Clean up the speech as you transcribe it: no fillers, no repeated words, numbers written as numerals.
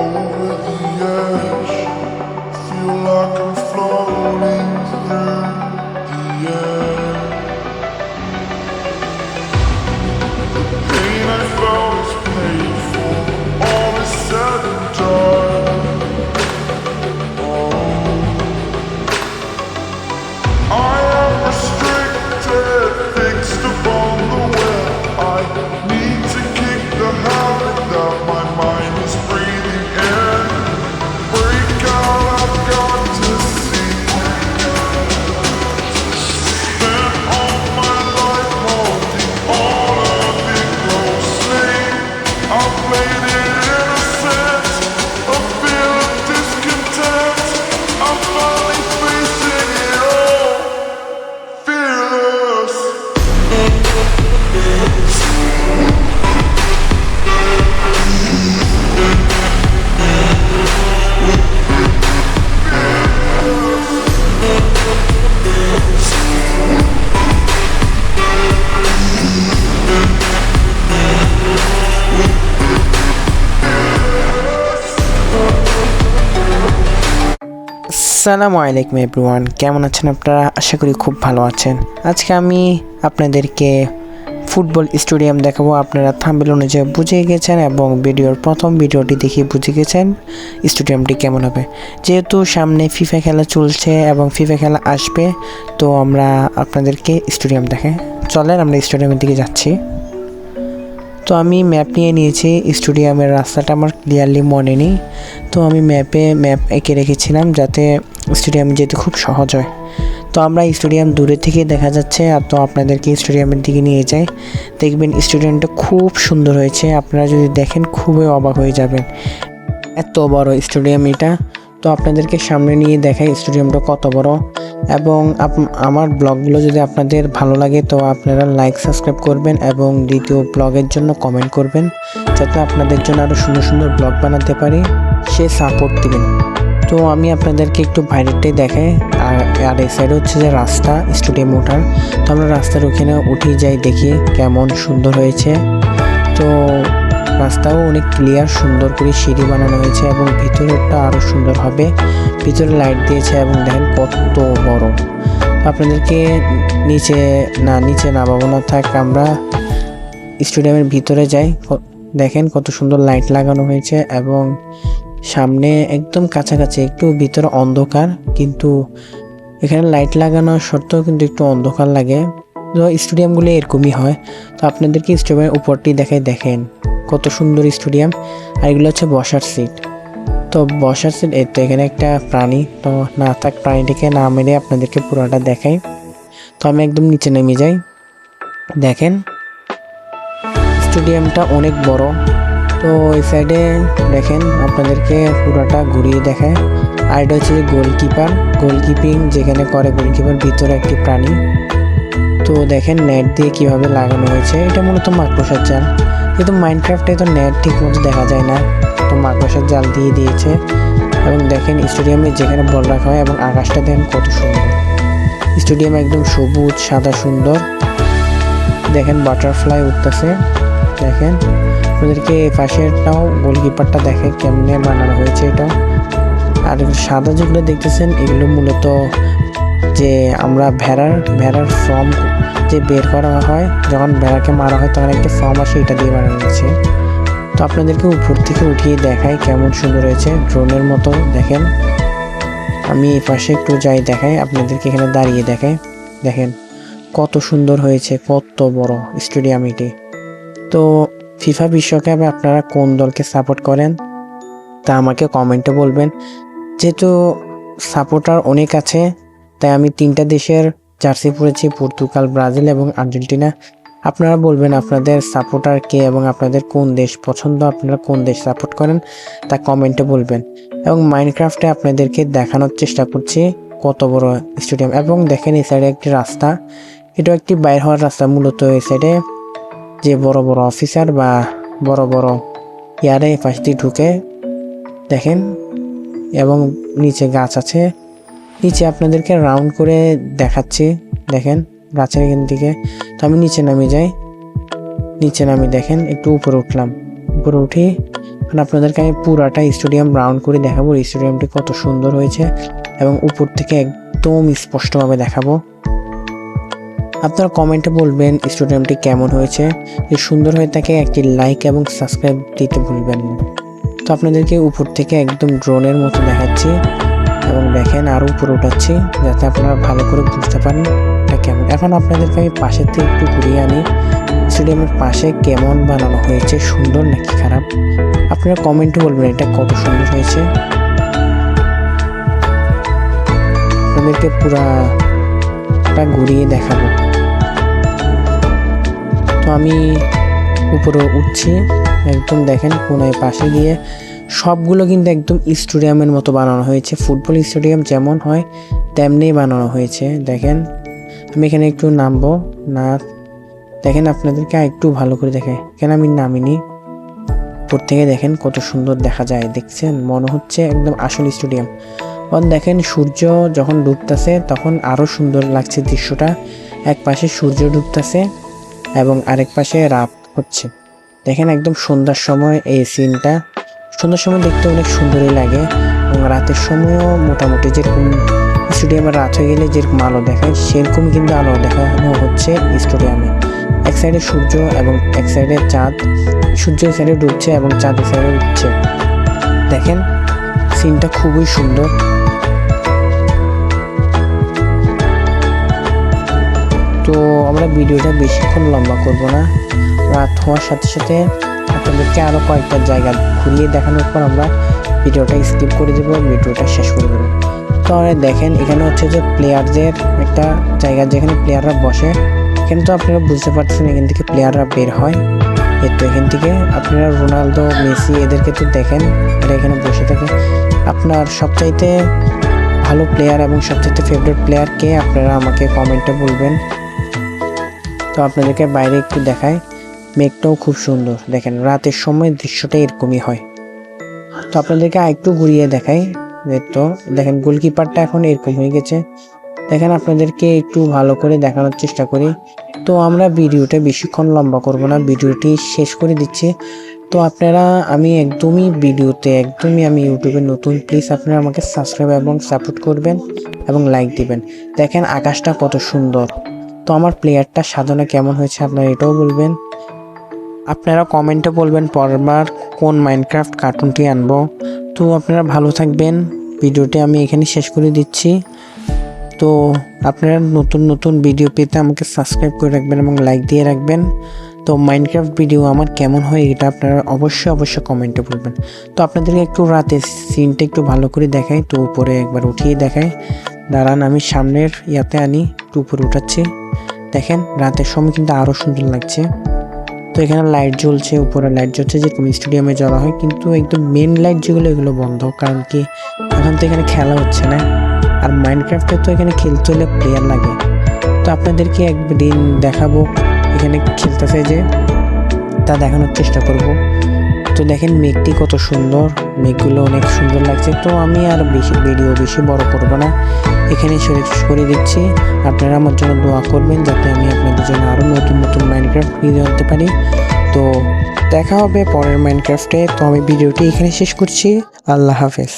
Over the edge, feel like I'm floating through the air. The pain I felt is paid for, all is said and done. I am restricted, fixed upon the web. I need to kick the habit that my mind is breathing in. Break out, I've got to see. Spent all my life holding all of it closely. I played it innocent, a feel of discontent. I'm finally facing it all, fearless. আসসালামু আলাইকুম everyone, কেমন আছেন আপনারা? আশা করি খুব ভালো আছেন। আজকে আমি আপনাদেরকে ফুটবল স্টেডিয়াম দেখাবো। আপনারা থাম্বনেল অনুযায়ী বুঝে গেছেন এবং ভিডিওর প্রথম ভিডিওটি দেখে বুঝে গেছেন স্টেডিয়ামটি কেমন হবে। যেহেতু সামনে ফিফা খেলা চলছে এবং ফিফা খেলা আসবে, তো আমরা আপনাদেরকে স্টেডিয়াম দেখাই। চলেন আমরা স্টেডিয়ামের দিকে যাচ্ছি। তো আমি ম্যাপ নিয়ে নিয়েছি, স্টেডিয়ামের রাস্তাটা আমার ক্লিয়ারলি মনে নেই, তো আমি ম্যাপ এঁকে রেখেছিলাম যাতে স্টেডিয়ামে যেতে খুব সহজ হয়। তো আমরা স্টেডিয়াম দূরে থেকে দেখা যাচ্ছে, আর তো আপনাদেরকে স্টেডিয়ামের দিকে নিয়ে যাই। দেখবেন স্টেডিয়ামটা খুব সুন্দর হয়েছে, আপনারা যদি দেখেন খুবই অবাক হয়ে যাবেন, এত বড় স্টেডিয়াম এটা। তো আপনাদেরকে সামনে নিয়ে দেখাই স্টেডিয়ামটা কত বড়। এবং আমার ব্লগগুলো যদি আপনাদের ভালো লাগে তো আপনারা লাইক সাবস্ক্রাইব করবেন এবং দ্বিতীয় ব্লগের জন্য কমেন্ট করবেন, যাতে আপনাদের জন্য আরও সুন্দর সুন্দর ব্লগ বানাতে পারি, সে সাপোর্ট দিবেন। তো আমি আপনাদেরকে একটু বাইরেটাই দেখাই। আর এই সাইড হচ্ছে যে রাস্তা স্টেডিয়াম ওঠার। তো আমরা রাস্তার ওখানে উঠে যাই, দেখি কেমন সুন্দর হয়েছে। তো রাস্তাও অনেক ক্লিয়ার, সুন্দর করে সিঁড়ি বানানো হয়েছে এবং ভিতরেরটা আরও সুন্দর হবে। ভিতরে লাইট দিয়েছে এবং দেখেন কত বড়। আপনাদেরকে নিচে নামাবো না, থাক আমরা স্টেডিয়ামের ভিতরে যাই। দেখেন কত সুন্দর লাইট লাগানো হয়েছে এবং সামনে একদম কাছাকাছি, একটু ভিতরে অন্ধকার, কিন্তু এখানে লাইট লাগানো সত্ত্বেও কিন্তু একটু অন্ধকার লাগে। তো স্টেডিয়ামগুলো এরকমই হয়। তো আপনাদেরকে স্টেডিয়ামের উপরটি দেখেন কত সুন্দর স্টেডিয়াম। আর এগুলো হচ্ছে বসার সিট। তো বসার সিট, এই তো এখানে একটা প্রাণী, তো না থাক প্রাণীটিকে না মেরে আপনাদেরকে পুরোটা দেখাই। তো আমি একদম নিচে নেমে যাই। দেখেন স্টেডিয়ামটা অনেক বড়। তো এই সাইডে দেখেন আপনাদেরকে পুরোটা ঘুরিয়ে দেখায়। আর এটা হচ্ছে গোলকিপিং যেখানে করে গোলকিপার, ভিতরে একটি প্রাণী। তো দেখেন নেট দিয়ে কিভাবে লাগানো হয়েছে, এটা মূলত মাকড়সার জাল। কিন্তু মাইনক্রাফটে তো নেট ঠিক মতো দেখা যায় না, তো মাকড়সার জাল দিয়ে দিয়েছে। এবং দেখেন স্টেডিয়ামে যেখানে বল রাখা হয় এবং আকাশটা দেখেন কত সুন্দর। স্টেডিয়াম একদম সবুজ সাদা সুন্দর। দেখেন বাটারফ্লাই উঠতেছে। দেখেন ওদেরকে পাশেরটাও গোলকিপারটা দেখে কেমনে বানানো হয়েছে এটা। আর সাদা যেগুলো দেখতেছেন এগুলো মূলত যে আমরা ভেড়ার ফর্ম যে বের করা হয়, যখন ভেড়াকে মারা হয় তখন একটা ফর্ম আসে, এটা দিয়ে বানানো হয়েছে। তো আপনাদেরকে উপর থেকে উঠিয়ে দেখাই কেমন সুন্দর হয়েছে, ড্রোনের মতো। দেখেন আমি এই পাশে একটু যাই দেখাই আপনাদেরকে, এখানে দাঁড়িয়ে দেখাই। দেখেন কত সুন্দর হয়েছে, কত বড় স্টেডিয়াম এটি। তো ফিফা বিশ্বকাপে আপনারা কোন দলকে সাপোর্ট করেন তা আমাকে কমেন্টে বলবেন। যেহেতু সাপোর্টার অনেক আছে, তাই আমি 3টা দেশের জার্সি পরেছি, পর্তুগাল, ব্রাজিল এবং আর্জেন্টিনা। আপনারা বলবেন আপনাদের সাপোর্টার কে এবং আপনাদের কোন দেশ পছন্দ, আপনারা কোন দেশ সাপোর্ট করেন তা কমেন্টে বলবেন। এবং মাইনক্রাফটে আপনাদেরকে দেখানোর চেষ্টা করছি কত বড় স্টেডিয়াম। এবং দেখেন এই সাইডে একটি রাস্তা, এটা একটি বাইর হওয়ার রাস্তা। মূলত এই সাইডে যে বড় বড় অফিসার বা বড় বড় ইয়ারে পাশ দিয়ে ঢুকে। দেখেন এবং নিচে গাছ আছে। নিচে আপনাদেরকে রাউন্ড করে দেখাচ্ছি, দেখেন গাছের এখান থেকে। তো আমি নিচে নামে যাই, নিচে নামি দেখেন একটু উপরে উঠলাম, উপরে উঠি এখন আপনাদেরকে আমি পুরাটা স্টেডিয়াম রাউন্ড করে দেখাবো স্টেডিয়ামটি কত সুন্দর হয়েছে এবং উপর থেকে একদম স্পষ্টভাবে দেখাবো। আপনারা কমেন্টে বলবেন স্টেডিয়ামটি কেমন হয়েছে। যদি সুন্দর হয়ে থাকে একটি লাইক এবং সাবস্ক্রাইব দিতে ভুলবেন না। তো আপনাদেরকে উপর থেকে একদম ড্রোনের মতো দেখাচ্ছি এবং দেখেন আরও উপরে উঠাচ্ছি যাতে আপনারা ভালো করে বুঝতে পারেন এটা কেমন। এখন আপনাদেরকে আমি পাশের থেকে একটু ঘুরিয়ে আনি স্টেডিয়ামের পাশে কেমন বানানো হয়েছে, সুন্দর নাকি খারাপ। আপনারা কমেন্টে বলবেন এটা কত সুন্দর হয়েছে। আপনাদেরকে পুরাটা ঘুরিয়ে দেখাবো। তো আমি উপরে উঠছি, একদম দেখেন কোনায় পাশে গিয়ে সবগুলো কিন্তু একদম স্টেডিয়ামের মতো বানানো হয়েছে। ফুটবল স্টেডিয়াম যেমন হয় তেমনি বানানো হয়েছে। দেখেন আমি এখানে একটু নামবো না, দেখেন আপনাদেরকে একটু ভালো করে দেখাই, কেন আমি নামিনি। উপর থেকে দেখেন কত সুন্দর দেখা যায়, দেখছেন মনে হচ্ছে একদম আসল স্টেডিয়াম। এবং দেখেন সূর্য যখন ডুবতেছে তখন আরও সুন্দর লাগছে দৃশ্যটা। এক পাশে সূর্য ডুবতেছে এবং আরেক পাশে রাত হচ্ছে। দেখেন একদম সন্ধ্যার সময় এই সিনটা, সন্ধ্যার সময় দেখতে অনেক সুন্দরই লাগে এবং রাতের সময়ও মোটামুটি যেরকম স্টেডিয়ামে রাত হয়ে গেলে যেরকম আলো দেখায় সেরকম কিন্তু আলো দেখানো হচ্ছে স্টেডিয়ামে। এক সাইডে সূর্য এবং এক সাইডে চাঁদ, সূর্য এক সাইডে ডুবছে এবং চাঁদ এক সাইডে উঠছে। দেখেন সিনটা খুবই সুন্দর। তো আমরা ভিডিওটা বেশিক্ষণ লম্বা করব না, রাত হওয়ার সাথে সাথে আপনাদেরকে আরও কয়েকটা জায়গা ঘুরিয়ে দেখানোর পর আমরা ভিডিওটা স্কিপ করে দেবো, ভিডিওটা শেষ করে দেবো। তো দেখেন এখানে হচ্ছে যে প্লেয়ারদের একটা জায়গা যেখানে প্লেয়াররা বসে। এখানে তো আপনারা বুঝতে পারছেন এখান থেকে প্লেয়াররা বের হয়। তো এখান থেকে আপনারা রোনালদো, মেসি এদেরকে তো দেখেন এরা এখানে বসে থাকে। আপনার সবচাইতে ভালো প্লেয়ার এবং সবচাইতে ফেভারিট প্লেয়ার কে আপনারা আমাকে কমেন্টে বলবেন। তো আপনাদেরকে বাইরে একটু দেখায়, মেঘটাও খুব সুন্দর। দেখেন রাতের সময় দৃশ্যটা এরকমই হয়। তো আপনাদেরকে আরেকটু ঘুরিয়ে দেখাই। তো দেখেন গোলকিপারটা এখন এরকম হয়ে গেছে। দেখেন আপনাদেরকে একটু ভালো করে দেখানোর চেষ্টা করি। তো আমরা ভিডিওটা বেশিক্ষণ লম্বা করব না, ভিডিওটি শেষ করে দিচ্ছি। তো আপনারা আমি ইউটিউবে নতুন, প্লিজ আপনারা আমাকে সাবস্ক্রাইব এবং সাপোর্ট করবেন এবং লাইক দিবেন। দেখেন আকাশটা কত সুন্দর। তো আমার প্লেয়ারটা সাজানো কেমন হয়েছে আপনারা এটাও বলবেন। আপনারা কমেন্টে বলবেন পরবার কোন মাইনক্রাফট কার্টুনটি আনবো। তো আপনারা ভালো থাকবেন, ভিডিওটি আমি এখানে শেষ করে দিচ্ছি। তো আপনারা নতুন নতুন ভিডিও পেতে আমাকে সাবস্ক্রাইব করে রাখবেন এবং লাইক দিয়ে রাখবেন। তো মাইনক্রাফট ভিডিও আমার কেমন হয় এটা আপনারা অবশ্যই কমেন্টে বলবেন। তো আপনাদেরকে একটু রাতে সিনটা একটু ভালো করে দেখাই। তো উপরে একবার উঠিয়ে দেখাই, দাঁড়ান আমি সামনের ইয়াতে আনি, একটু উপরে উঠাচ্ছি। দেখেন রাতের সময় কিন্তু আরও সুন্দর লাগছে। তো এখানে লাইট জ্বলছে, উপরে লাইট জ্বলছে যেরকম স্টেডিয়ামে জ্বলা হয়, কিন্তু একদম মেন লাইট যেগুলো এগুলো বন্ধ, কারণ কি এখন তো এখানে খেলা হচ্ছে না। আর মাইনক্রাফটে তো এখানে খেলতে হলে প্লেয়ার লাগে। তো আপনাদেরকে একদিন দেখাবো এখানে খেলতেছে যে, তা দেখানোর চেষ্টা করব। তো দেখেন মেঘটি কত সুন্দর, মেঘগুলো অনেক সুন্দর লাগছে। তো আমি আর ভিডিও বেশি বড় করব না, এখানে শেষ করে দিচ্ছি। আপনারা আমার জন্য দোয়া করবেন যাতে আমি আপনাদের জন্য আরও নতুন নতুন মাইনক্রাফট ভিডিও আনতে পারি। তো দেখা হবে পরের মাইনক্রাফটে। তো আমি ভিডিওটি এখানে শেষ করছি। আল্লাহ হাফেজ।